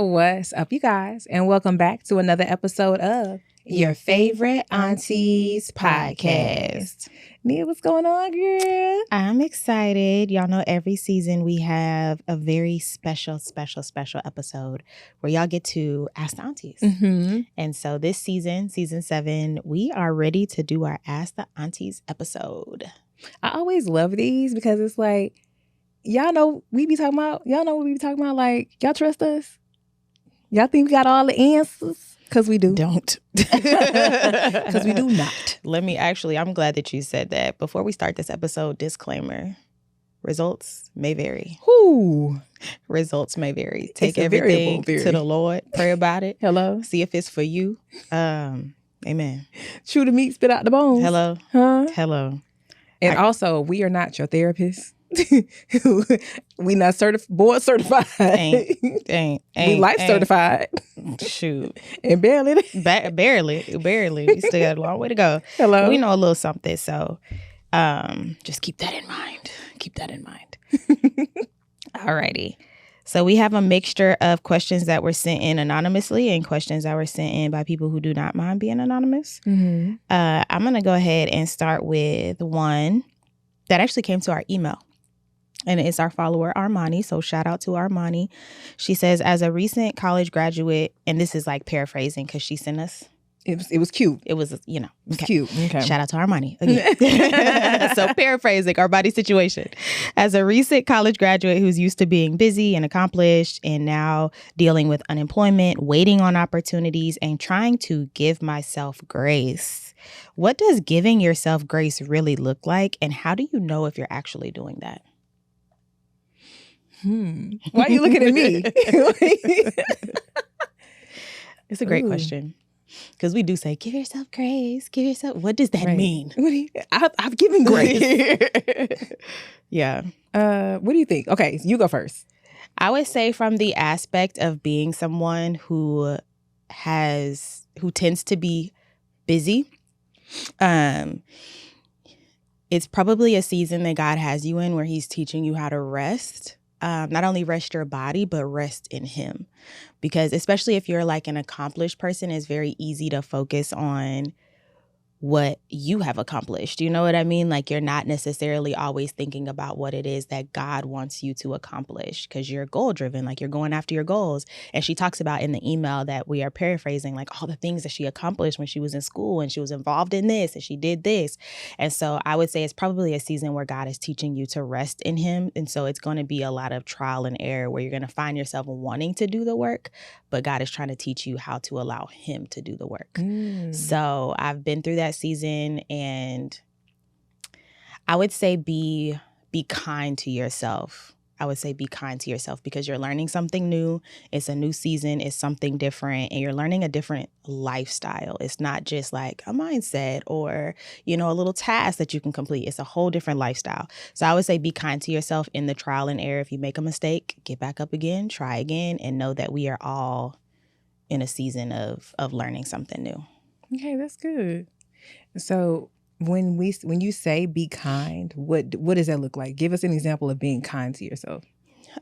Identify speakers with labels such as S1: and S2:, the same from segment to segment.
S1: What's up, you guys? And welcome back to another episode of Your Favorite Aunties Podcast. Nia, what's going on, girl?
S2: I'm excited. Y'all know every season we have a very special episode where y'all get to Ask the Aunties.
S1: Mm-hmm.
S2: And so this season 7, we are ready to do our Ask the Aunties episode.
S1: I always love these because it's like, y'all know what we be talking about? Like, y'all trust us? Y'all think we got all the answers? Because we do.
S2: Don't.
S1: Because we do not.
S2: I'm glad that you said that. Before we start this episode, disclaimer. Results may vary.
S1: Whoo.
S2: Results may vary. Take everything to the Lord. Pray about it.
S1: Hello.
S2: See if it's for you. Amen.
S1: Chew the meat, spit out the bones.
S2: Hello.
S1: Huh?
S2: Hello.
S1: And also, we are not your therapists. We not board certified.
S2: Ain't.
S1: We life certified.
S2: Shoot.
S1: And barely.
S2: Barely. We still got a long way to go.
S1: Hello.
S2: We know a little something, so just keep that in mind. Alrighty. So we have a mixture of questions that were sent in anonymously and questions that were sent in by people who do not mind being anonymous.
S1: Mm-hmm.
S2: I'm going to go ahead and start with one that actually came to our email. And it's our follower, Armani. So shout out to Armani. She says, as a recent college graduate, and this is like paraphrasing because she sent us.
S1: It was cute.
S2: It was, okay.
S1: It's cute. Okay.
S2: Shout out to Armani again. So paraphrasing our body situation. As a recent college graduate who's used to being busy and accomplished and now dealing with unemployment, waiting on opportunities, and trying to give myself grace. What does giving yourself grace really look like? And how do you know if you're actually doing that?
S1: Why are you looking at me?
S2: It's a great question. Because we do say, give yourself grace, give yourself. What does that mean?
S1: I've given grace.
S2: Yeah.
S1: What do you think? Okay, you go first.
S2: I would say from the aspect of being someone who tends to be busy, it's probably a season that God has you in where he's teaching you how to rest. Not only rest your body, but rest in him. Because especially if you're like an accomplished person, it's very easy to focus on what you have accomplished. You know what I mean? Like you're not necessarily always thinking about what it is that God wants you to accomplish because you're goal driven, like you're going after your goals. And she talks about in the email that we are paraphrasing, like all the things that she accomplished when she was in school and she was involved in this and she did this. And so I would say it's probably a season where God is teaching you to rest in him. And so it's going to be a lot of trial and error where you're going to find yourself wanting to do the work, but God is trying to teach you how to allow him to do the work. So I've been through that season, and I would say be kind to yourself. I would say be kind to yourself because you're learning something new. It's a new season. It's something different, and you're learning a different lifestyle. It's not just like a mindset or, a little task that you can complete. It's a whole different lifestyle. So I would say be kind to yourself in the trial and error. If you make a mistake, get back up again, try again, and know that we are all in a season of learning something new.
S1: Okay, that's good. So when you say be kind, what does that look like? Give us an example of being kind to yourself.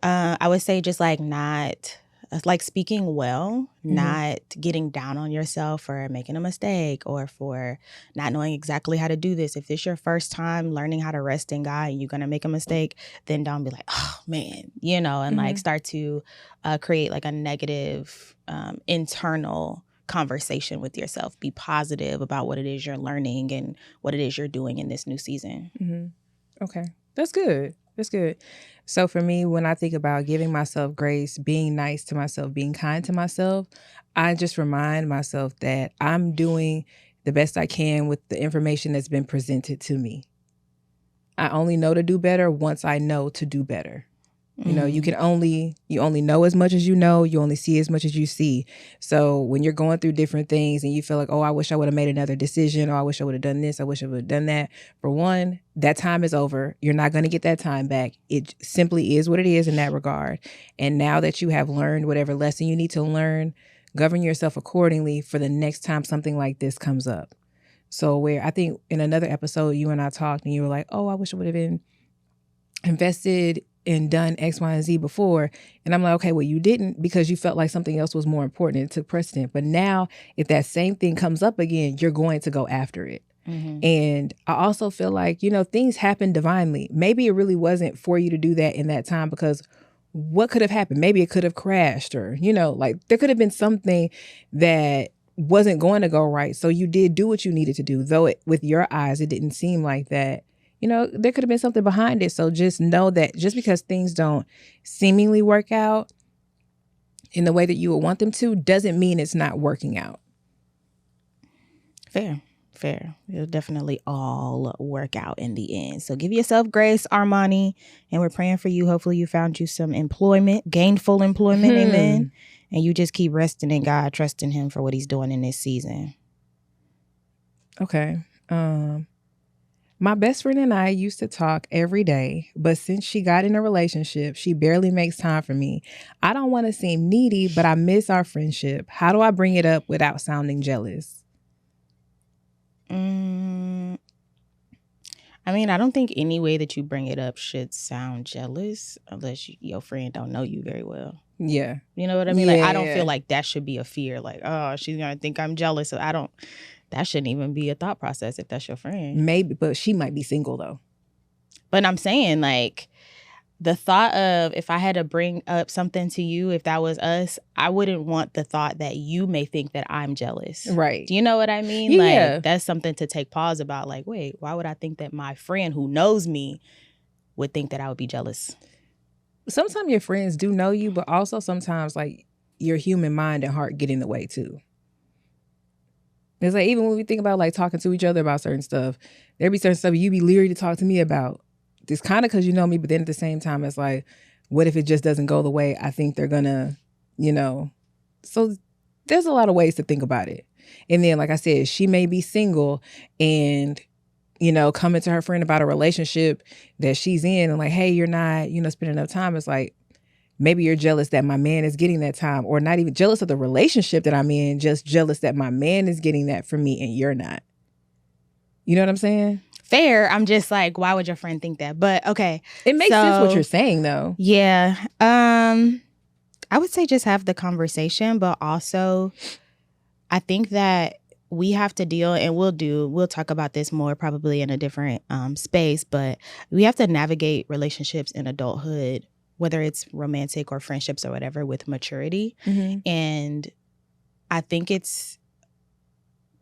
S2: I would say just like not like speaking well, not getting down on yourself for making a mistake or for not knowing exactly how to do this. If it's your first time learning how to rest in God and you're going to make a mistake, then don't be like, oh man, and like start to create like a negative internal conversation with yourself. Be positive about what it is you're learning and what it is you're doing in this new season.
S1: Mm-hmm. Okay. That's good. So for me, when I think about giving myself grace, being nice to myself, being kind to myself, I just remind myself that I'm doing the best I can with the information that's been presented to me. I only know to do better once I know to do better. You only know as much as you know, you only see as much as you see. So when you're going through different things and you feel like, oh, I wish I would have made another decision, or I wish I would have done this, I wish I would have done that. For one, that time is over. You're not going to get that time back. It simply is what it is in that regard. And now that you have learned whatever lesson you need to learn, govern yourself accordingly for the next time something like this comes up. So where I think in another episode, you and I talked and you were like, oh, I wish I would have been invested and done X, Y, and Z before. And I'm like, okay, well, you didn't because you felt like something else was more important and it took precedent. But now if that same thing comes up again, you're going to go after it.
S2: Mm-hmm.
S1: And I also feel like, things happen divinely. Maybe it really wasn't for you to do that in that time, because what could have happened? Maybe it could have crashed, or, like there could have been something that wasn't going to go right. So you did do what you needed to do, though with your eyes, it didn't seem like that. There could have been something behind it. So just know that just because things don't seemingly work out in the way that you would want them to, doesn't mean it's not working out.
S2: Fair. It'll definitely all work out in the end. So give yourself grace, Armani, and we're praying for you. Hopefully you found you some employment, gainful employment, amen. And you just keep resting in God, trusting him for what he's doing in this season.
S1: Okay. My best friend and I used to talk every day, but since she got in a relationship, she barely makes time for me. I don't want to seem needy, but I miss our friendship. How do I bring it up without sounding jealous?
S2: I mean, I don't think any way that you bring it up should sound jealous unless your friend don't know you very well.
S1: Yeah.
S2: You know what I mean? Like, I don't feel like that should be a fear. Like, oh, she's going to think I'm jealous. So that shouldn't even be a thought process if that's your friend.
S1: Maybe, but she might be single though.
S2: But I'm saying, like, the thought of if I had to bring up something to you, if that was us, I wouldn't want the thought that you may think that I'm jealous.
S1: Right.
S2: Do you know what I mean?
S1: Yeah.
S2: Like, that's something to take pause about. Like, wait, why would I think that my friend who knows me would think that I would be jealous?
S1: Sometimes your friends do know you, but also sometimes like your human mind and heart get in the way too. It's like, even when we think about like talking to each other about certain stuff, there be certain stuff you be leery to talk to me about. It's kind of because you know me, but then at the same time, it's like, what if it just doesn't go the way I think they're gonna, So there's a lot of ways to think about it. And then, like I said, she may be single and, coming to her friend about a relationship that she's in and like, hey, you're not, spending enough time. It's like, maybe you're jealous that my man is getting that time, or not even jealous of the relationship that I'm in, just jealous that my man is getting that from me and you're not. You know what I'm saying?
S2: Fair. I'm just like, why would your friend think that? But okay.
S1: It makes sense what you're saying though.
S2: Yeah. I would say just have the conversation, but also I think that we have to deal, and we'll talk about this more probably in a different space, but we have to navigate relationships in adulthood, whether it's romantic or friendships or whatever, with maturity.
S1: Mm-hmm.
S2: And I think it's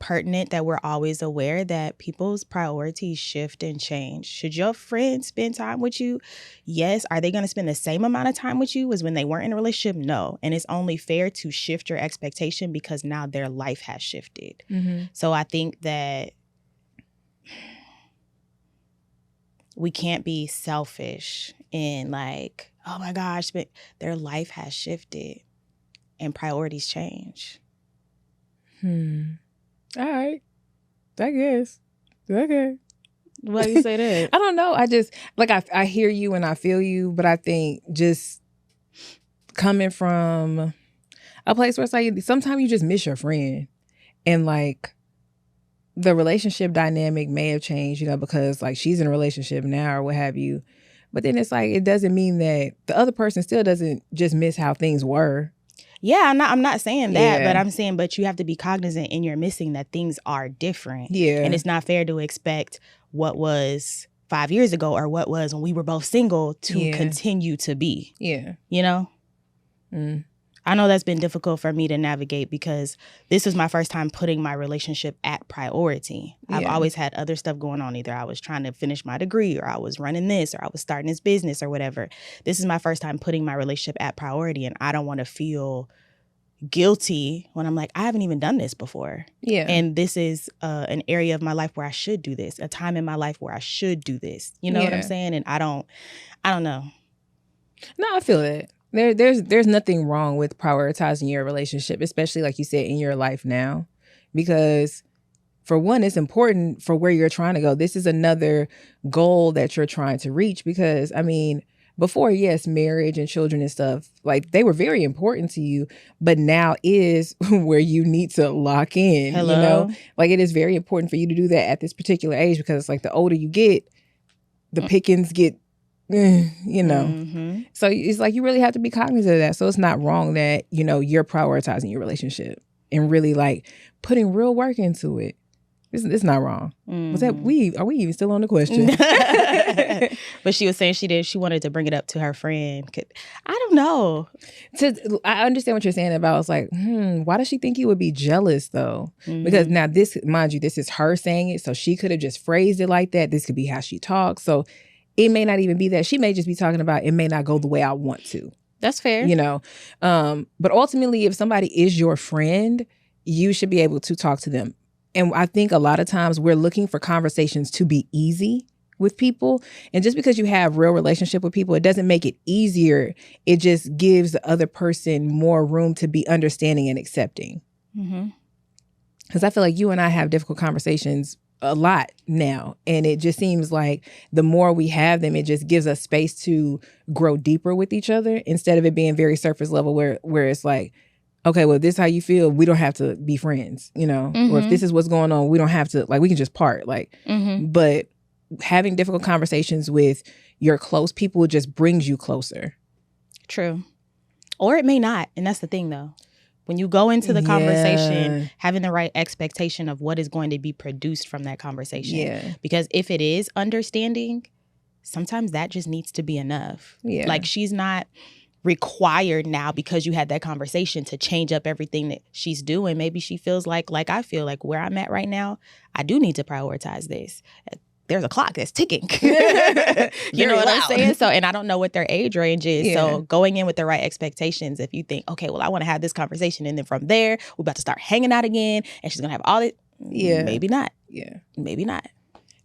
S2: pertinent that we're always aware that people's priorities shift and change. Should your friend spend time with you? Yes. Are they going to spend the same amount of time with you as when they weren't in a relationship? No. And it's only fair to shift your expectation because now their life has shifted.
S1: Mm-hmm.
S2: So I think that we can't be selfish in like, oh my gosh, but their life has shifted and priorities change.
S1: All right. I guess. Okay.
S2: Why do you say that?
S1: I don't know. I just, like, I hear you and I feel you, but I think just coming from a place where it's like, sometimes you just miss your friend. And like, the relationship dynamic may have changed, because like she's in a relationship now or what have you. But then it's like, it doesn't mean that the other person still doesn't just miss how things were.
S2: Yeah, I'm not saying that, but I'm saying, but you have to be cognizant in your missing that things are different.
S1: Yeah.
S2: And it's not fair to expect what was 5 years ago or what was when we were both single to continue to be.
S1: Yeah.
S2: I know that's been difficult for me to navigate because this was my first time putting my relationship at priority. Yeah. I've always had other stuff going on. Either I was trying to finish my degree or I was running this or I was starting this business or whatever. This is my first time putting my relationship at priority, and I don't want to feel guilty when I'm like, I haven't even done this before. Yeah. And this is an area of my life where I should do this, a time in my life where I should do this. You know what I'm saying? And I don't know.
S1: No, I feel it. There's nothing wrong with prioritizing your relationship, especially like you said, in your life now, because for one, it's important for where you're trying to go. This is another goal that you're trying to reach, because I mean, before, yes, marriage and children and stuff, like they were very important to you, but now is where you need to lock in.
S2: Hello?
S1: Like it is very important for you to do that at this particular age, because like the older you get, the pickings get you know.
S2: Mm-hmm.
S1: So it's like you really have to be cognizant of that. So it's not wrong that, you know, you're prioritizing your relationship and really like putting real work into it. It's not wrong. Was that are we even still on the question?
S2: But she was saying she wanted to bring it up to her friend. I don't know.
S1: I understand what you're saying about it's like, why does she think he would be jealous though? Because now this, mind you, this is her saying it. So she could have just phrased it like that. This could be how she talks. So it may not even be that. She may just be talking about it may not go the way I want to.
S2: That's fair.
S1: You know, but ultimately, if somebody is your friend, you should be able to talk to them. And I think a lot of times we're looking for conversations to be easy with people. And just because you have real relationship with people, it doesn't make it easier. It just gives the other person more room to be understanding and accepting. Because I feel like you and I have difficult conversations a lot now. And it just seems like the more we have them, it just gives us space to grow deeper with each other instead of it being very surface level where it's like, okay, well, if this is how you feel, we don't have to be friends, you know? Or if this is what's going on, we don't have to, like, we can just part. Like, but having difficult conversations with your close people just brings you closer.
S2: True. Or it may not. And that's the thing, though. When you go into the conversation, having the right expectation of what is going to be produced from that conversation.
S1: Yeah.
S2: Because if it is understanding, sometimes that just needs to be enough.
S1: Yeah.
S2: Like, she's not required now because you had that conversation to change up everything that she's doing. Maybe she feels like I feel like where I'm at right now, I do need to prioritize this. There's a clock that's ticking. You know what I'm saying? So, and I don't know what their age range is.
S1: Yeah.
S2: So going in with the right expectations, if you think, okay, well, I want to have this conversation, and then from there, we're about to start hanging out again, and she's going to have all it.
S1: Yeah.
S2: Maybe not.
S1: Yeah.
S2: Maybe not.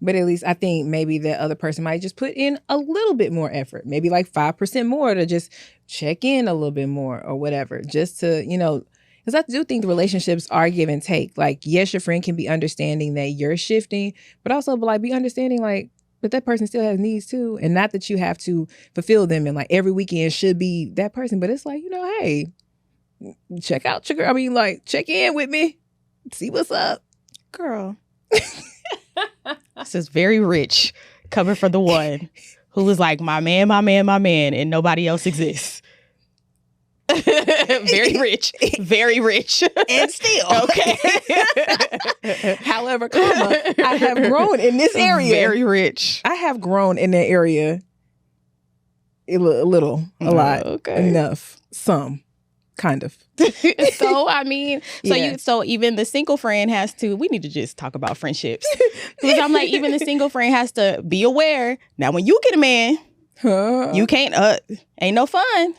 S1: But at least I think maybe the other person might just put in a little bit more effort, maybe like 5% more to just check in a little bit more or whatever, just to, you know, because I do think the relationships are give and take. Like, yes, your friend can be understanding that you're shifting, but also like be understanding like that person still has needs too. And not that you have to fulfill them and like every weekend should be that person. But it's like, you know, hey, check in with me. See what's up.
S2: Girl. This is very rich coming from the one who was like, my man, and nobody else exists. Very rich. Very rich.
S1: And still.
S2: Okay.
S1: However, I have grown in this area.
S2: Very rich.
S1: I have grown in that area a little, a lot, enough, some, kind of.
S2: So, I mean, so even the single friend has to, we need to just talk about friendships. Because I'm like, even the single friend has to be aware. Now, when you get a man, you can't, ain't no fun.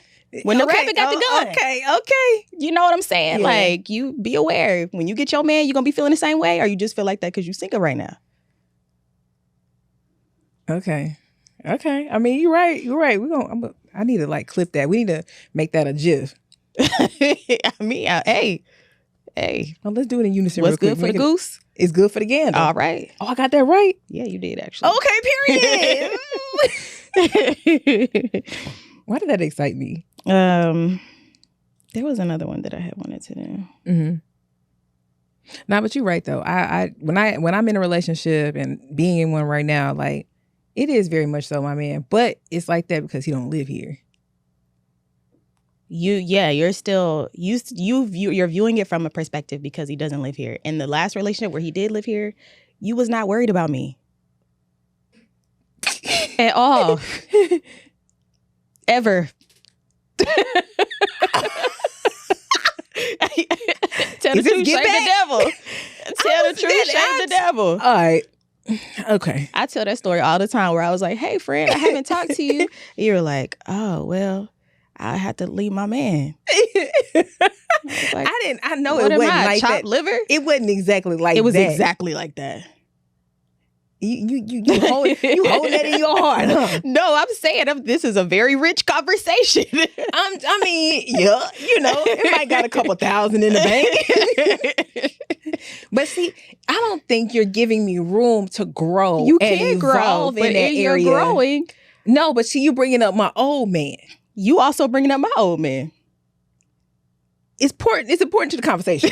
S2: When the rabbit got the gun.
S1: Okay.
S2: You know what I'm saying?
S1: Yeah.
S2: Like, you be aware. When you get your man, you going to be feeling the same way? Or you just feel like that because you single right now?
S1: Okay. I mean, you're right. I need to like clip that. We need to make that a GIF.
S2: I mean, hey.
S1: Well, let's do it in unison.
S2: What's good for the goose?
S1: It's good for the gander.
S2: All right.
S1: Oh, I got that right?
S2: Yeah, you did actually.
S1: Okay, period. Why did that excite me?
S2: There was another one that I had wanted to do.
S1: Mm-hmm. Nah, but you're right though. When I'm in a relationship and being in one right now, like it is very much so my man. But it's like that because he don't live here.
S2: You're still you're viewing it from a perspective because he doesn't live here. In the last relationship where he did live here, you was not worried about me at all. Ever. Tell the truth, shame the devil. Tell the truth, shame the devil.
S1: All right. Okay.
S2: I tell that story all the time where I was like, hey, friend, I haven't talked to you. You were like, oh, well, I had to leave my man. Like,
S1: I know it wasn't like
S2: chopped
S1: that.
S2: Liver?
S1: It wasn't exactly like that.
S2: It was exactly like that.
S1: You hold that in your heart, huh?
S2: No, I'm saying this is a very rich conversation.
S1: I mean, yeah, you know, it might got a couple thousand in the bank. But see, I don't think you're giving me room to grow.
S2: You
S1: and
S2: can grow,
S1: in
S2: but
S1: that
S2: you're
S1: area.
S2: growing.
S1: No, but see, you bringing up my old man.
S2: You also bringing up my old man.
S1: It's important to the conversation.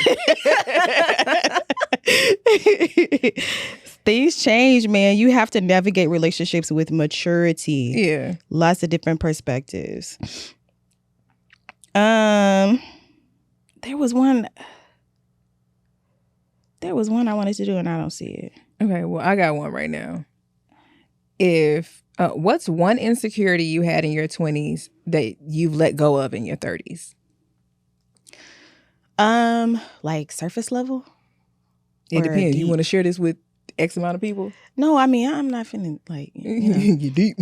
S2: things change, man. You have to navigate relationships with maturity.
S1: Yeah.
S2: Lots of different perspectives. There was one I wanted to do and I don't see it.
S1: Okay, well, I got one right now. If what's one insecurity you had in your 20s that you've let go of in your 30s?
S2: Like surface level?
S1: It
S2: Or
S1: depends. You
S2: deep?
S1: want to share this with X amount of people?
S2: No, I mean, I'm not feeling like, you know.
S1: You deep.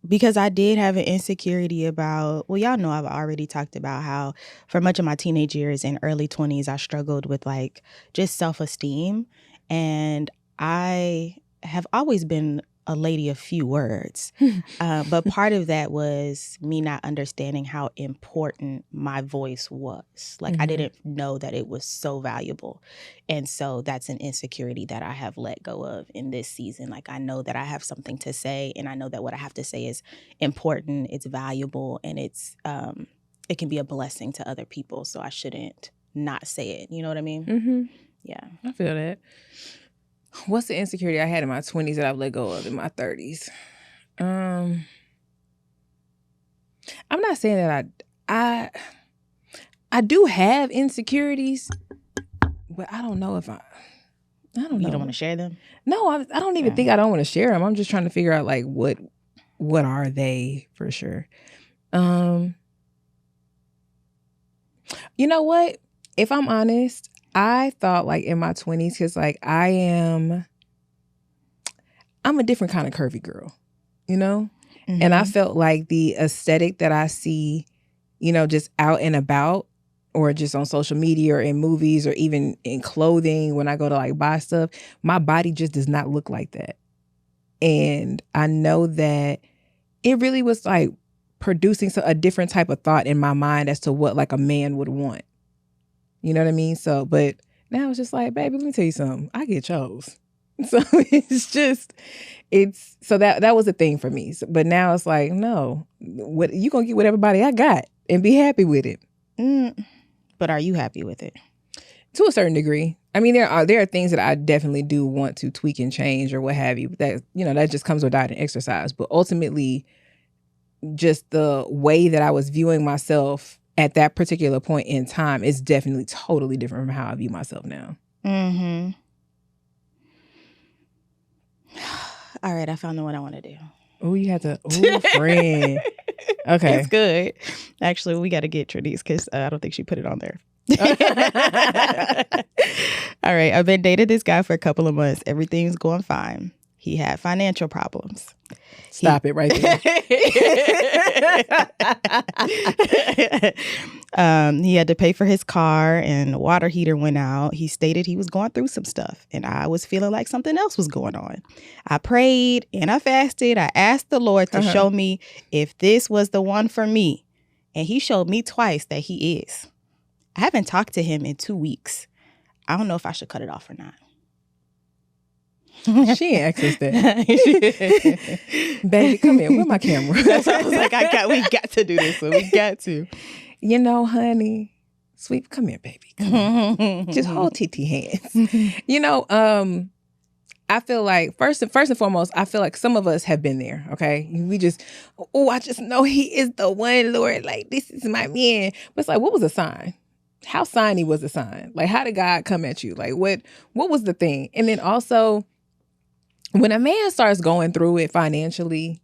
S2: Because I did have an insecurity about, well, y'all know I've already talked about how for much of my teenage years and early 20s, I struggled with like just self-esteem. And I have always been a lady of few words. But part of that was me not understanding how important my voice was. Like I didn't know that it was so valuable. And so that's an insecurity that I have let go of in this season. Like I know that I have something to say and I know that what I have to say is important, it's valuable, and it's it can be a blessing to other people. So I shouldn't not say it. You know what I mean?
S1: Mm-hmm.
S2: Yeah.
S1: I feel that. What's the insecurity I had in my 20s that I've let go of in my 30s? I'm not saying that I do have insecurities, but I don't know if I don't know.
S2: You don't want to share them?
S1: No, I don't even think I don't want to share them. I'm just trying to figure out like what are they for sure. You know what? If I'm honest, I thought like in my 20s, because like I'm a different kind of curvy girl, you know? Mm-hmm. And I felt like the aesthetic that I see, you know, just out and about or just on social media or in movies or even in clothing when I go to like buy stuff, my body just does not look like that. And I know that it really was like producing a different type of thought in my mind as to what like a man would want. You know what I mean? So, but now it's just like, baby, let me tell you something. I get chose. So so that was a thing for me. So, but now it's like, no, what you gonna get with everybody I got and be happy with it.
S2: But are you happy with it?
S1: To a certain degree. I mean, there are things that I definitely do want to tweak and change or what have you. But that, you know, that just comes with diet and exercise. But ultimately, just the way that I was viewing myself at that particular point in time is definitely totally different from how I view myself now.
S2: Mm-hmm. All right, I found the one I want to do.
S1: Oh, you had to. Oh, friend. Okay.
S2: It's good. Actually, we got to get Trinice because I don't think she put it on there. All right, I've been dating this guy for a couple of months. Everything's going fine. He had financial problems.
S1: Stop it right
S2: there. He had to pay for his car and the water heater went out. He stated he was going through some stuff and I was feeling like something else was going on. I prayed and I fasted. I asked the Lord to show me if this was the one for me. And he showed me twice that he is. I haven't talked to him in 2 weeks. I don't know if I should cut it off or not.
S1: She ain't access that. Baby, come here. Where's my camera?
S2: That's why I was like, we got to do this. So we got to.
S1: You know, honey, sweet, come here, baby. Come here. Just hold TT hands. You know, I feel like first and foremost, I feel like some of us have been there. Okay, we just, I just know he is the one, Lord. Like this is my man. But it's like, what was the sign? How signy was the sign? Like, how did God come at you? Like, what was the thing? And then also, when a man starts going through it financially,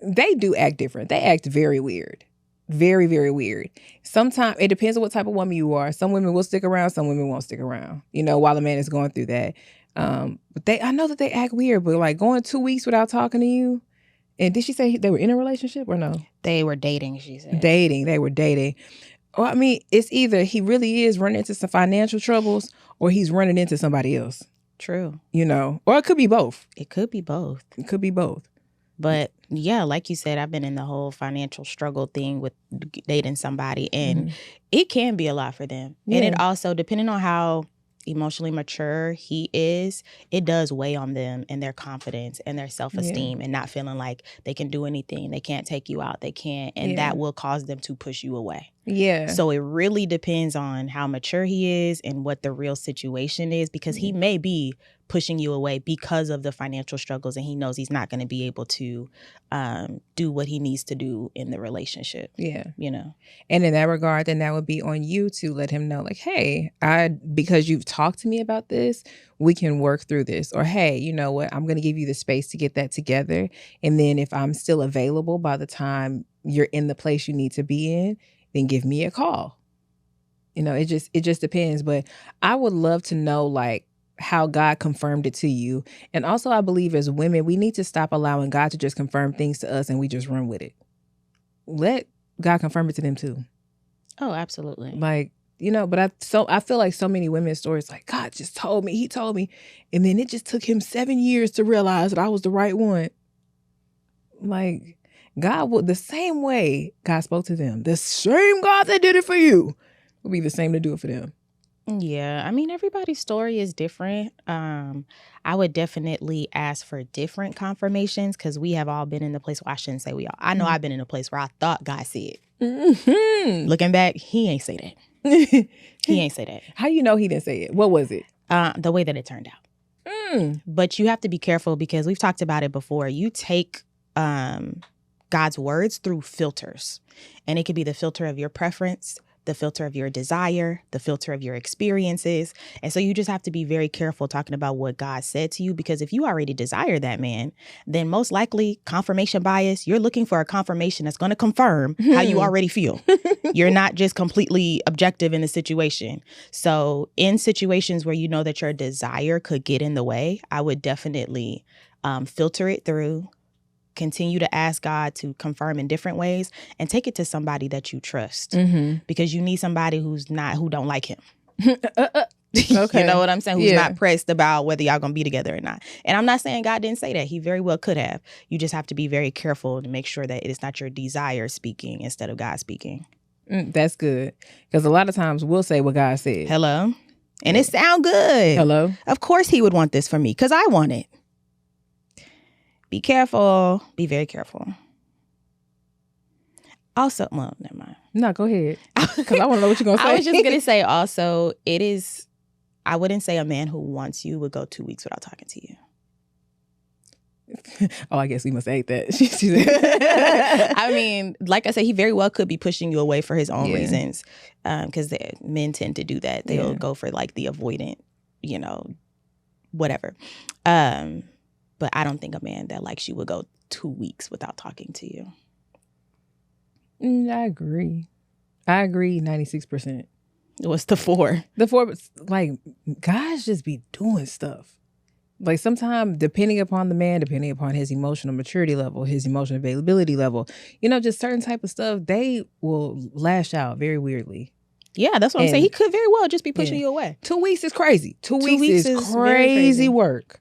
S1: they do act different. They act very weird. Very, very weird. Sometimes it depends on what type of woman you are. Some women will stick around, some women won't stick around, you know, while a man is going through that. But I know that they act weird, but like going 2 weeks without talking to you. And did she say they were in a relationship or no?
S2: They were dating, she said.
S1: They were dating. Well, I mean, it's either he really is running into some financial troubles or he's running into somebody else.
S2: True.
S1: You know, or it could be both.
S2: It could be both.
S1: It could be both.
S2: But yeah, like you said, I've been in the whole financial struggle thing with dating somebody and it can be a lot for them. Yeah. And it also, depending on how emotionally mature he is, it does weigh on them and their confidence and their self-esteem and not feeling like they can do anything. They can't take you out. They can't. And that will cause them to push you away.
S1: Yeah.
S2: So it really depends on how mature he is and what the real situation is, because he may be pushing you away because of the financial struggles and he knows he's not going to be able to do what he needs to do in the relationship.
S1: Yeah.
S2: You know?
S1: And in that regard, then that would be on you to let him know, like, hey, because you've talked to me about this, we can work through this. Or, hey, you know what? I'm going to give you the space to get that together. And then if I'm still available by the time you're in the place you need to be in, then give me a call. You know, it just depends. But I would love to know, like, how God confirmed it to you. And also, I believe as women, we need to stop allowing God to just confirm things to us and we just run with it. Let God confirm it to them too.
S2: Oh, absolutely.
S1: Like, you know, but I feel like so many women's stories, like, God just told me, he told me. And then it just took him 7 years to realize that I was the right one. Like, God will, the same way God spoke to them, the same God that did it for you will be the same to do it for them.
S2: Yeah, I mean, everybody's story is different. I would definitely ask for different confirmations, because we have all been in the place where, I shouldn't say we all. I know I've been in a place where I thought God said. Mm-hmm. Looking back, he ain't say that. He ain't say that.
S1: How you know he didn't say it? What was it?
S2: The way that it turned out. But you have to be careful, because we've talked about it before. You take God's words through filters, and it could be the filter of your preference, the filter of your desire, the filter of your experiences. And so you just have to be very careful talking about what God said to you, because if you already desire that man, then most likely confirmation bias, you're looking for a confirmation that's going to confirm how you already feel. You're not just completely objective in the situation. So in situations where you know that your desire could get in the way, I would definitely filter it through. Continue to ask God to confirm in different ways, and take it to somebody that you trust, because you need somebody who don't like him. Okay. You know what I'm saying? Who's not pressed about whether y'all gonna be together or not. And I'm not saying God didn't say that. He very well could have. You just have to be very careful to make sure that it is not your desire speaking instead of God speaking.
S1: That's good, because a lot of times we'll say what God said.
S2: Hello, and it sound good.
S1: Hello.
S2: Of course he would want this for me, because I want it. Be careful. Be very careful. Also, well, never mind.
S1: No, go ahead. Because I want to know what you're going to say.
S2: I was just going to say also, I wouldn't say a man who wants you would go 2 weeks without talking to you.
S1: Oh, I guess we must hate that.
S2: I mean, like I said, he very well could be pushing you away for his own reasons. Because men tend to do that. They'll go for like the avoidant, you know, whatever. But I don't think a man that likes you would go 2 weeks without talking to you.
S1: I agree 96%.
S2: What's the 4?
S1: The 4, like, guys just be doing stuff. Like, sometimes, depending upon the man, depending upon his emotional maturity level, his emotional availability level, you know, just certain type of stuff, they will lash out very weirdly.
S2: Yeah, that's what I'm saying. He could very well just be pushing you away.
S1: 2 weeks is crazy. 2 weeks is crazy work.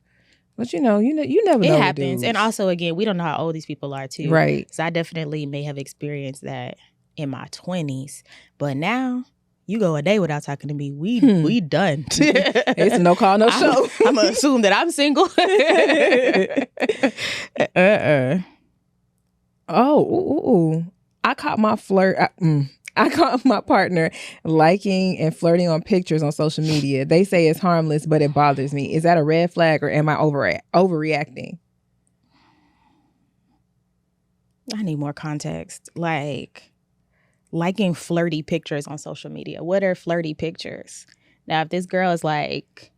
S1: But you know, you never know.
S2: It happens. And also, again, we don't know how old these people are too.
S1: Right.
S2: So I definitely may have experienced that in my 20s. But now, you go a day without talking to me, we done.
S1: It's a no call, no show.
S2: I'm going to assume that I'm single.
S1: Oh, I caught my partner liking and flirting on pictures on social media. They say it's harmless, but it bothers me. Is that a red flag, or am I overreacting?
S2: I need more context. Like, liking flirty pictures on social media. What are flirty pictures? Now, if this girl is like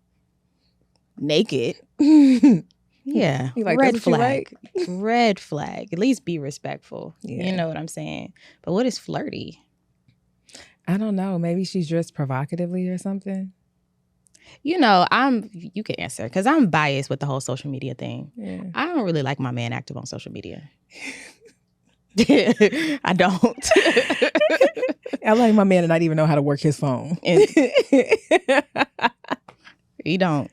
S2: naked, yeah,
S1: like,
S2: red flag. Red flag. At least be respectful. Yeah. You know what I'm saying? But what is flirty?
S1: I don't know. Maybe she's dressed provocatively or something.
S2: You know, you can answer, because I'm biased with the whole social media thing. Yeah. I don't really like my man active on social media. I don't.
S1: I like my man to not even know how to work his phone.
S2: He don't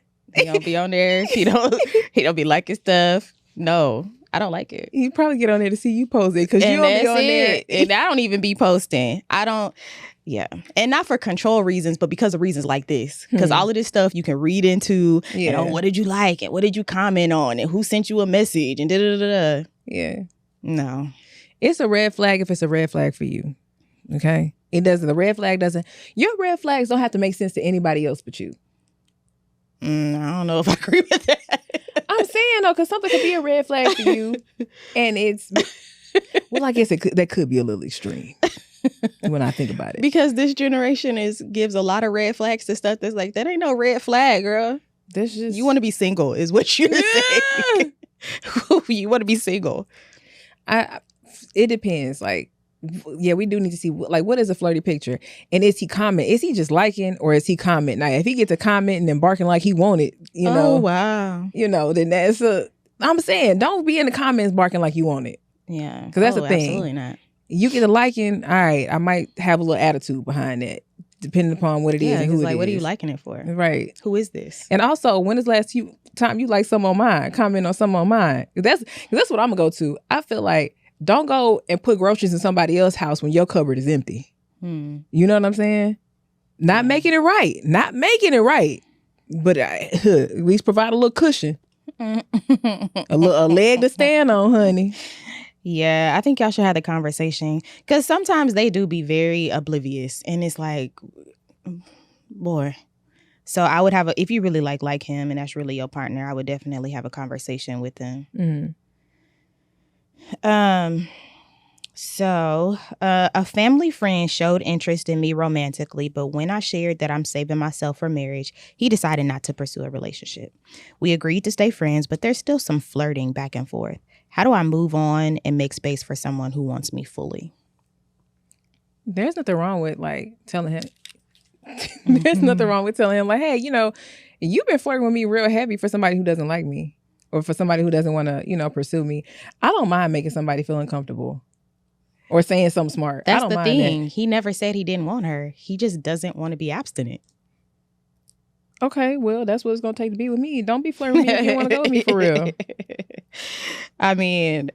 S2: be on there. He don't be liking stuff. No, I don't like it.
S1: He probably get on there to see you post it, because you don't be on there.
S2: And I don't even be posting. I don't. Yeah. And not for control reasons, but because of reasons like this. Because all of this stuff you can read into.
S1: Yeah.
S2: And, oh, what did you like? And what did you comment on? And who sent you a message? And da-da-da-da.
S1: Yeah.
S2: No.
S1: It's a red flag if it's a red flag for you. Okay? It doesn't. The red flag doesn't. Your red flags don't have to make sense to anybody else but you.
S2: I don't know if I agree with that.
S1: I'm saying, though, because something could be a red flag for you. And it's... Well, I guess that could be a little extreme. When I think about it.
S2: Because this generation gives a lot of red flags to stuff that's like, that ain't no red flag, girl.
S1: That's just...
S2: You want to be single is what you're saying. You want to be single.
S1: It depends. Like, yeah, we do need to see, like, what is a flirty picture? And is he comment? Is he just liking or is he comment? Now, if he gets a comment and then barking like he want it, you know.
S2: Oh, wow.
S1: You know, then that's I'm saying, don't be in the comments barking like you want it.
S2: Yeah.
S1: Because that's the thing.
S2: Absolutely not.
S1: You get a liking, all right, I might have a little attitude behind that, depending upon what it is and who it
S2: like,
S1: is.
S2: what are you liking it for?
S1: Right.
S2: Who is this?
S1: And also, when is the last time you like something on mine? Comment on something on mine. That's what I'm going to go to. I feel like, don't go and put groceries in somebody else's house when your cupboard is empty. You know what I'm saying? Not making it right. Not making it right. But at least provide a little cushion. a leg to stand on, honey.
S2: Yeah, I think y'all should have the conversation. Because sometimes they do be very oblivious. And it's like, boy. So I would have if you really like him and that's really your partner, I would definitely have a conversation with them. So a family friend showed interest in me romantically, but when I shared that I'm saving myself for marriage, he decided not to pursue a relationship. We agreed to stay friends, but there's still some flirting back and forth. How do I move on and make space for someone who wants me fully?
S1: There's nothing wrong with like telling him. There's nothing wrong with telling him like, hey, you know, you've been flirting with me real heavy for somebody who doesn't like me or for somebody who doesn't want to, you know, pursue me. I don't mind making somebody feel uncomfortable or saying something smart.
S2: That's
S1: I don't
S2: the
S1: mind
S2: thing.
S1: that.
S2: He never said he didn't want her. He just doesn't want to be abstinent.
S1: Okay, well, that's what it's going to take to be with me. Don't be flirting with me if you want to go with me for real.
S2: I mean,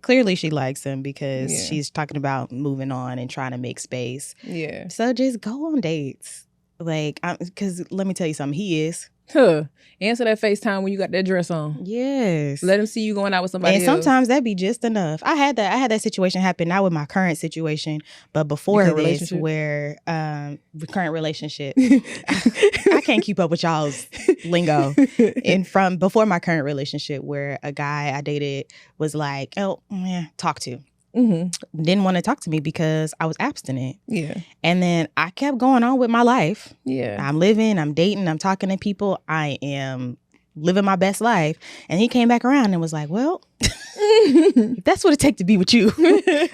S2: clearly she likes him because she's talking about moving on and trying to make space.
S1: Yeah.
S2: So just go on dates. Like, because let me tell you something, he is.
S1: Answer that FaceTime when you got that dress on.
S2: Yes.
S1: Let him see you going out with somebody
S2: else. And sometimes that'd be just enough. I had that situation happen, not with my current situation, but before this, where the current relationship. I can't keep up with y'all's lingo. And from before my current relationship, where a guy I dated was like, oh, yeah, talk to. Didn't want to talk to me because I was abstinent.
S1: Yeah.
S2: And then I kept going on with my life.
S1: Yeah.
S2: I'm living, I'm dating, I'm talking to people. I am living my best life. And he came back around and was like, well, if that's what it takes to be with you.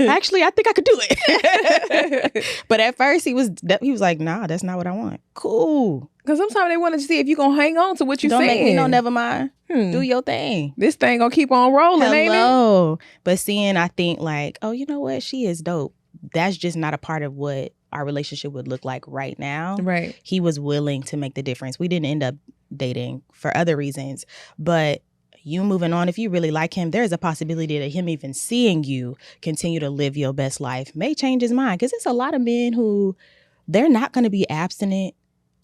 S2: Actually, I think I could do it. But at first he was like, nah, that's not what I want. Cool.
S1: Because sometimes they want to see if you're going to hang on to what you're saying.
S2: Don't make me no never mind. Do your thing.
S1: This thing going to keep on rolling, ain't it?
S2: But seeing, I think like, oh, you know what? She is dope. That's just not a part of what our relationship would look like right now.
S1: Right.
S2: He was willing to make the difference. We didn't end up dating for other reasons. But you moving on, if you really like him, there's a possibility that him even seeing you continue to live your best life may change his mind. Because there's a lot of men who, they're not going to be abstinent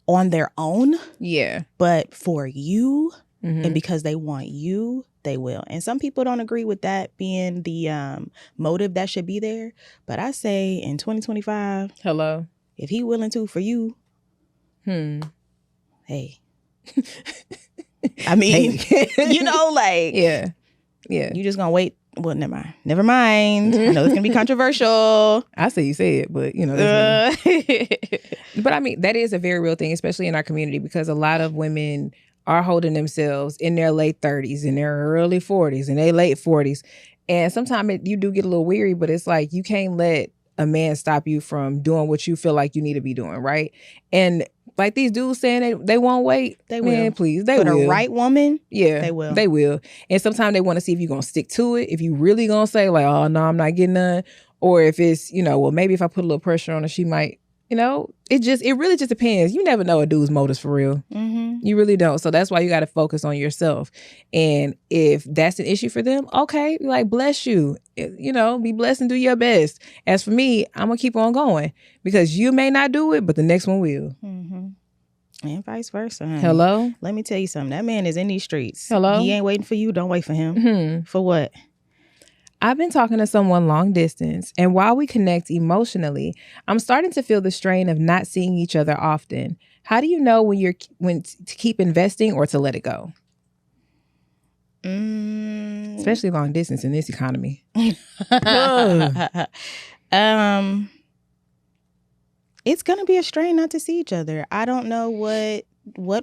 S2: on their own.
S1: Yeah.
S2: But for you, and because they want you, they will. And some people don't agree with that being the motive that should be there. But I say in 2025,
S1: hello,
S2: if he willing to for you, hey. I mean, you know, like,
S1: yeah,
S2: you just gonna wait. Well, never mind. I know it's gonna be controversial.
S1: I say you say it, but you know, but I mean, that is a very real thing, especially in our community, because a lot of women are holding themselves in their late 30s, in their early 40s, in their late 40s, and sometimes you do get a little weary. But it's like you can't let a man stop you from doing what you feel like you need to be doing, right? And like these dudes saying they won't wait.
S2: They will.
S1: Man, please, they
S2: will.
S1: For
S2: the right woman,
S1: yeah,
S2: they will.
S1: They will. And sometimes they want to see if you're going to stick to it, if you really going to say like, oh, no, I'm not getting none. Or if it's, you know, well, maybe if I put a little pressure on her, she might You know, it really just depends. You never know a dude's motives for real. You really don't. So that's why you got to focus on yourself. And if that's an issue for them, okay, like, bless you. You know, be blessed and do your best. As for me, I'm going to keep on going because you may not do it, but the next one will.
S2: And vice versa. Honey.
S1: Hello?
S2: Let me tell you something. That man is in these streets.
S1: Hello?
S2: He ain't waiting for you. Don't wait for him. For what?
S1: I've been talking to someone long distance, and while we connect emotionally, I'm starting to feel the strain of not seeing each other often. How do you know when to keep investing or to let it go? Especially long distance in this economy.
S2: It's gonna be a strain not to see each other. I don't know what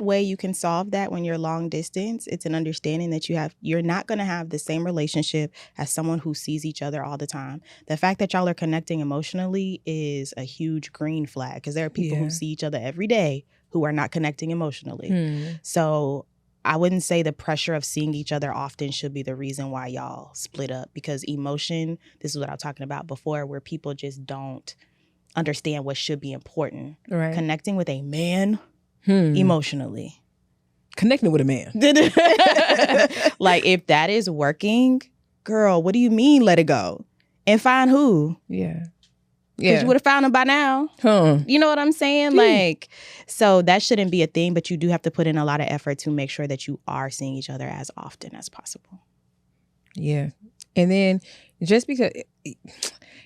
S2: way you can solve that when you're long distance. It's an understanding that you're not going to have the same relationship as someone who sees each other all the time. The fact that y'all are connecting emotionally is a huge green flag because there are people who see each other every day who are not connecting emotionally. So I wouldn't say the pressure of seeing each other often should be the reason why y'all split up, because emotion, this is what I was talking about before, where people just don't understand what should be important. Right. Connecting with a man emotionally.
S1: Connecting with a man.
S2: Like, if that is working, girl, what do you mean let it go? And find who? Yeah. Because you would have found him by now. You know what I'm saying? Like, so that shouldn't be a thing, but you do have to put in a lot of effort to make sure that you are seeing each other as often as possible.
S1: Yeah. And then just because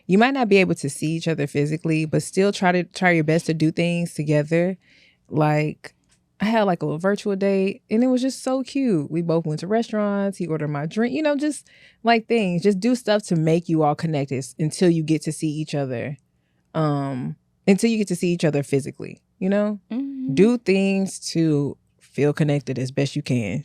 S1: you might not be able to see each other physically, but still try your best to do things together. Like, I had like a little virtual date and it was just so cute. We both went to restaurants. He ordered my drink, you know, just like things. Just do stuff to make you all connected until you get to see each other. Until you get to see each other physically, you know? Do things to feel connected as best you can.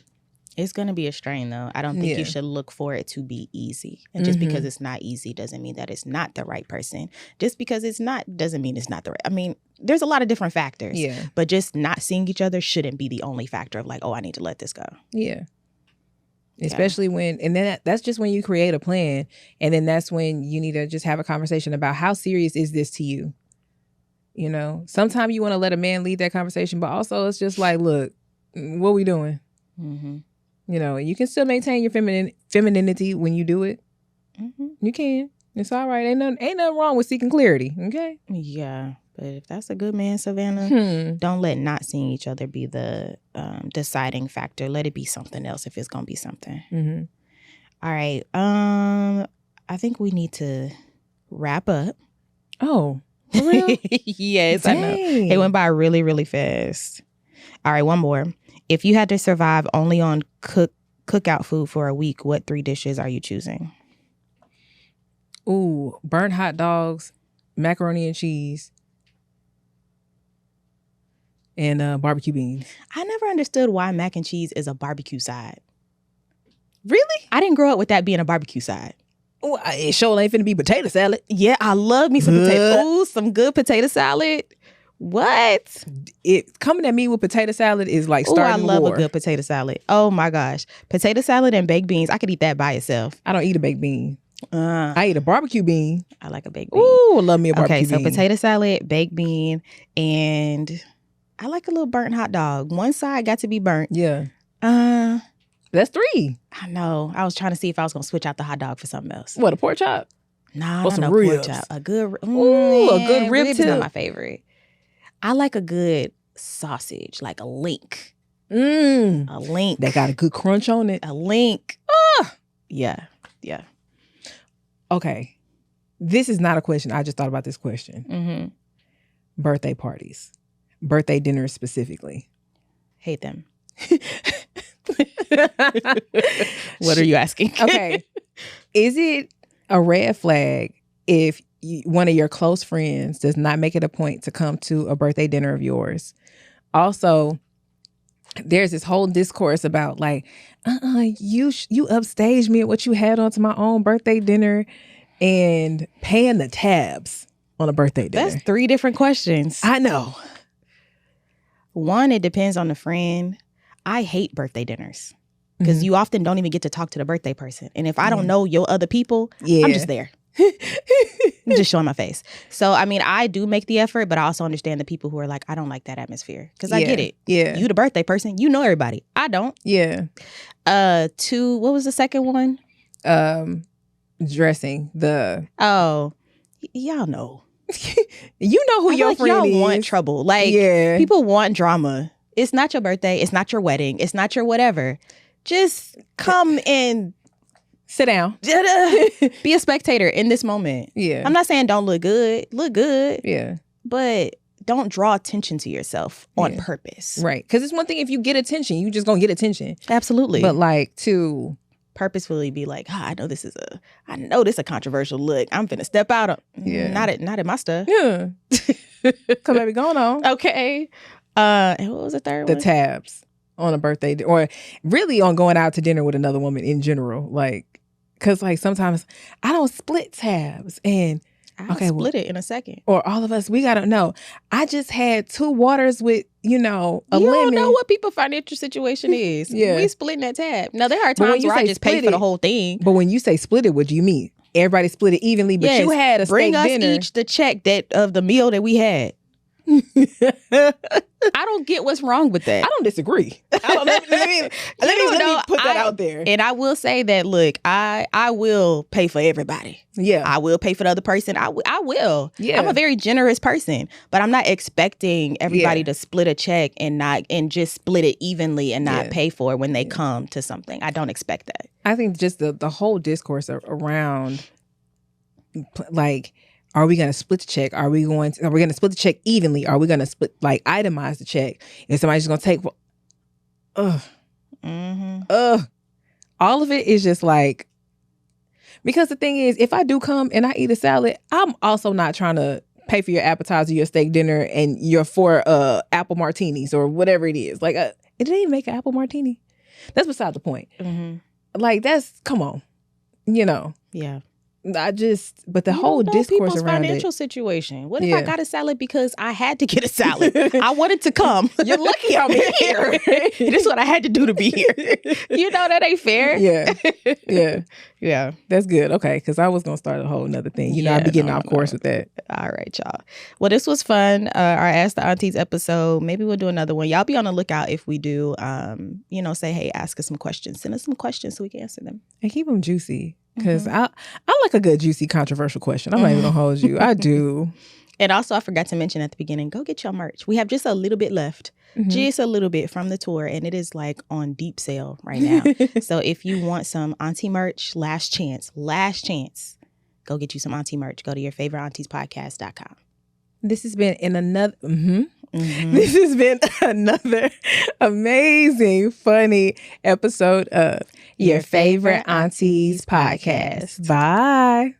S2: It's going to be a strain, though. I don't think you should look for it to be easy. And just because it's not easy doesn't mean that it's not the right person. Just because it's not doesn't mean it's not the right. I mean, there's a lot of different factors. Yeah. But just not seeing each other shouldn't be the only factor of like, oh, I need to let this go. Yeah.
S1: Especially when, and then that's just when you create a plan. And then that's when you need to just have a conversation about how serious is this to you? You know, sometimes you want to let a man lead that conversation, but also it's just like, look, what we doing? You know, you can still maintain your femininity when you do it. You can. It's all right. Ain't nothing wrong with seeking clarity. Okay.
S2: Yeah, but if that's a good man, Savannah, don't let not seeing each other be the deciding factor. Let it be something else if it's gonna be something. All right. I think we need to wrap up.
S1: Oh, for real?
S2: Yes, dang. I know. It went by really, really fast. All right, one more. If you had to survive only on cookout food for a week, what 3 dishes are you choosing?
S1: Ooh, burnt hot dogs, macaroni and cheese, and barbecue beans.
S2: I never understood why mac and cheese is a barbecue side.
S1: Really?
S2: I didn't grow up with that being a barbecue side.
S1: Oh, it sure ain't finna be potato salad.
S2: Yeah, I love me some potato. Ooh, some good potato salad. What?
S1: It coming at me with potato salad is like starting
S2: war. I love
S1: war.
S2: A good potato salad. Oh my gosh. Potato salad and baked beans. I could eat that by itself.
S1: I don't eat a baked bean. I eat a barbecue bean.
S2: I like a baked bean.
S1: Ooh, I love me a barbecue bean.
S2: Okay, so potato salad, baked bean, and I like a little burnt hot dog. One side got to be burnt.
S1: Yeah. That's 3.
S2: I know. I was trying to see if I was going to switch out the hot dog for something else.
S1: What, a pork chop?
S2: Nah, not no pork chop. A good
S1: a good rib
S2: is not my favorite. I like a good sausage, like a link. A link.
S1: That got a good crunch on it.
S2: A link. Yeah.
S1: Okay. This is not a question. I just thought about this question. Birthday parties. Birthday dinners specifically.
S2: Hate them. What are you asking?
S1: Okay. Is it a red flag if one of your close friends does not make it a point to come to a birthday dinner of yours? Also, there's this whole discourse about like, you upstaged me at what you had on to my own birthday dinner and paying the tabs on a birthday dinner.
S2: That's 3 different questions.
S1: I know.
S2: One, it depends on the friend. I hate birthday dinners because you often don't even get to talk to the birthday person. And if I don't know your other people, I'm just there. I'm just showing my face. So, I mean, I do make the effort, but I also understand the people who are like, I don't like that atmosphere. Because I get it.
S1: Yeah.
S2: You the birthday person. You know everybody. I don't.
S1: Yeah.
S2: Two, what was the second one?
S1: Dressing.
S2: Oh, y'all know.
S1: You know who your friend
S2: y'all
S1: is.
S2: want trouble. Like, people want drama. It's not your birthday. It's not your wedding. It's not your whatever. Just come and
S1: sit down.
S2: Be a spectator in this moment.
S1: Yeah.
S2: I'm not saying don't look good. Look good.
S1: Yeah.
S2: But don't draw attention to yourself on purpose.
S1: Right. Because it's one thing if you get attention, you just gonna get attention.
S2: Absolutely.
S1: But like to
S2: purposefully be like, I know this is a controversial look. I'm finna step out of not at my stuff.
S1: Yeah. Come baby, going on.
S2: Okay. And what was the third one?
S1: The tabs on a birthday, or really on going out to dinner with another woman in general. Like, cause like sometimes I don't split tabs and
S2: I'll split it in a second.
S1: Or all of us, we gotta know. I just had 2 waters with, a lemon.
S2: You don't know what people's financial situation is. We splitting that tab. Now there are times where I just pay for the whole thing.
S1: But when you say split it, what do you mean? Everybody split it evenly, but you had a steak dinner.
S2: Bring us each the check of the meal that we had. I don't get what's wrong with that.
S1: I don't disagree. Let me put that out there.
S2: And I will say that, look, I will pay for everybody.
S1: Yeah.
S2: I will pay for the other person. I will.
S1: Yeah.
S2: I'm a very generous person, but I'm not expecting everybody to split a check and just split it evenly and not pay for it when they come to something. I don't expect that.
S1: I think just the whole discourse around like, are we going to split the check? Are we going to split the check evenly? Are we going to itemize the check? And somebody's just going to take, all of it is just like, because the thing is, if I do come and I eat a salad, I'm also not trying to pay for your appetizer, your steak dinner, and your 4 apple martinis or whatever it is. Like, it didn't even make an apple martini. That's beside the point. Like, come on,
S2: Yeah.
S1: But the whole discourse around
S2: financial situation. What if I got a salad because I had to get a salad? I wanted to come.
S1: You're lucky I'm here.
S2: This is what I had to do to be here. That ain't fair.
S1: Yeah. That's good. Okay, because I was gonna start a whole nother thing. I'd be getting off course with that.
S2: All right, y'all. Well, this was fun. Our Ask the Aunties episode. Maybe we'll do another one. Y'all be on the lookout if we do. Say, hey, ask us some questions. Send us some questions so we can answer them
S1: and keep them juicy. Because I like a good, juicy, controversial question. I'm not even going to hold you. I do.
S2: And also, I forgot to mention at the beginning, go get your merch. We have just a little bit left. Just a little bit from the tour. And it is like on deep sale right now. So if you want some Auntie merch, last chance. Go get you some Auntie merch. Go to your favoriteauntiespodcast.com.
S1: This has been This has been another amazing, funny episode of Your Favorite Aunties Podcast. Bye.